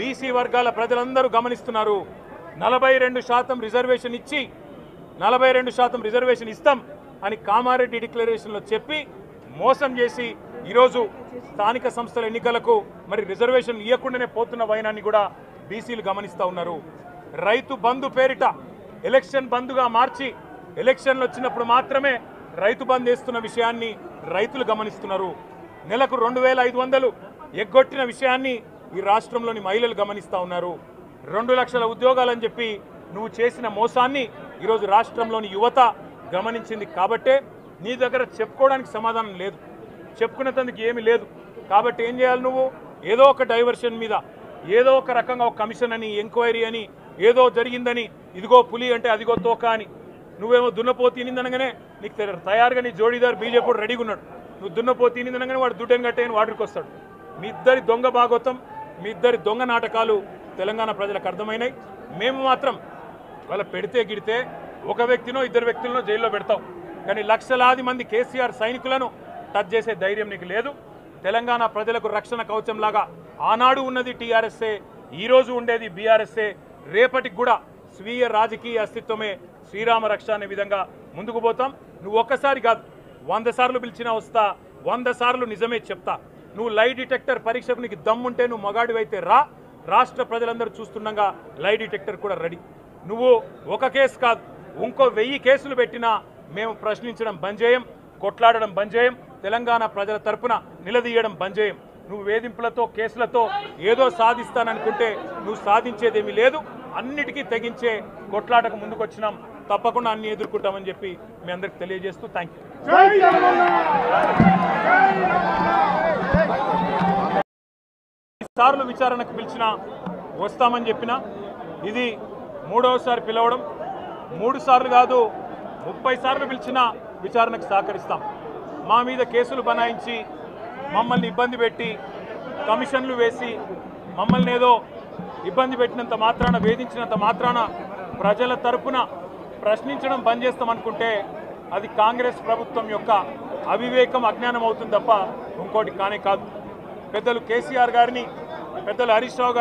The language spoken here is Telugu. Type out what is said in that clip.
బీసీ వర్గాల ప్రజలందరూ గమనిస్తున్నారు. 42% రిజర్వేషన్ ఇచ్చి 42% రిజర్వేషన్ ఇస్తాం అని కామారెడ్డి డిక్లరేషన్లో చెప్పి మోసం చేసి ఈరోజు స్థానిక సంస్థల ఎన్నికలకు మరి రిజర్వేషన్ ఇవ్వకుండానే పోతున్న వైనాన్ని కూడా బీసీలు గమనిస్తూ ఉన్నారు. రైతు బంధు పేరిట ఎలక్షన్ బంధుగా మార్చి ఎలక్షన్లు వచ్చినప్పుడు మాత్రమే రైతు బంధు వేస్తున్న విషయాన్ని రైతులు గమనిస్తున్నారు. నెలకు 2500 ఎగ్గొట్టిన విషయాన్ని ఈ రాష్ట్రంలోని మహిళలు గమనిస్తూ ఉన్నారు. 2 లక్షల ఉద్యోగాలని చెప్పి నువ్వు చేసిన మోసాన్ని ఈరోజు రాష్ట్రంలోని యువత గమనించింది. కాబట్టే నీ దగ్గర చెప్పుకోవడానికి సమాధానం లేదు, చెప్పుకునేందుకు ఏమీ లేదు. కాబట్టి ఏం చేయాలి? నువ్వు ఏదో ఒక డైవర్షన్ మీద ఏదో ఒక రకంగా ఒక కమిషన్ అని, ఎంక్వైరీ అని, ఏదో జరిగిందని, ఇదిగో పులి అంటే అదిగో తోక అని, నువ్వేమో దున్నపోతు తినిందనగానే నీకు తయారుగా నీ జోడీదారు బీజేపీ రెడీగా ఉన్నాడు. నువ్వు దున్నపోతు తినిందనగానే వాడు దుడ్డని కట్టేయని వాడికి వస్తాడు. మీ ఇద్దరి దొంగ భాగవతం, మీ ఇద్దరి దొంగ నాటకాలు తెలంగాణ ప్రజలకు అర్థమైనాయి. మేము మాత్రం వాళ్ళ పెడితే గిడితే ఒక వ్యక్తినో ఇద్దరు వ్యక్తులను జైల్లో పెడతావు, కానీ లక్షలాది మంది కేసీఆర్ సైనికులను టచ్ చేసే ధైర్యం నీకు లేదు. తెలంగాణ ప్రజలకు రక్షణ కవచంలాగా ఆనాడు ఉన్నది టీఆర్ఎస్ఏ, ఈరోజు ఉండేది బీఆర్ఎస్ఏ, రేపటికి కూడా స్వీయ రాజకీయ అస్తిత్వమే శ్రీరామ రక్ష అనే విధంగా ముందుకు పోతాం. నువ్వు ఒక్కసారి కాదు 100 సార్లు పిలిచినా వస్తా, 100 సార్లు నిజమే చెప్తా. నువ్వు లై డిటెక్టర్ పరీక్షకు నీకు దమ్ముంటే నువ్వు మగాడివైతే రా, రాష్ట్ర ప్రజలందరూ చూస్తుండగా లై డిటెక్టర్ కూడా రెడీ. నువ్వు ఒక కేసు కాదు ఇంకో 1000 కేసులు పెట్టినా మేము ప్రశ్నించడం బంద్ చేయం, కొట్లాడడం బంద్ చేయం, తెలంగాణ ప్రజల తరపున నిలదీయడం బంద్ చేయం. నువ్వు వేధింపులతో కేసులతో ఏదో సాధిస్తాననుకుంటే నువ్వు సాధించేదేమీ లేదు. అన్నిటికీ తెగించే కొట్లాటకు ముందుకు వచ్చినాం, తప్పకుండా అన్ని ఎదుర్కొంటామని చెప్పి మీ అందరికి తెలియజేస్తూ థ్యాంక్ యూ. సార్లు విచారణకు పిలిచినా వస్తామని చెప్పినా ఇది 3వసారి పిలవడం. 3 సార్లు కాదు 30 సార్లు పిలిచినా విచారణకు సహకరిస్తాం. మా మీద కేసులు బనాయించి మమ్మల్ని ఇబ్బంది పెట్టి కమిషన్లు వేసి మమ్మల్ని ఏదో ఇబ్బంది పెట్టినంత మాత్రాన, వేధించినంత మాత్రాన ప్రజల తరపున ప్రశ్నించడం బంద్ చేస్తామనుకుంటే అది కాంగ్రెస్ ప్రభుత్వం యొక్క అవివేకం, అజ్ఞానం అవుతుంది తప్ప ఇంకోటి కానే కాదు. పెద్దలు కేసీఆర్ గారిని, పెద్దలు హరీష్ రావు గారు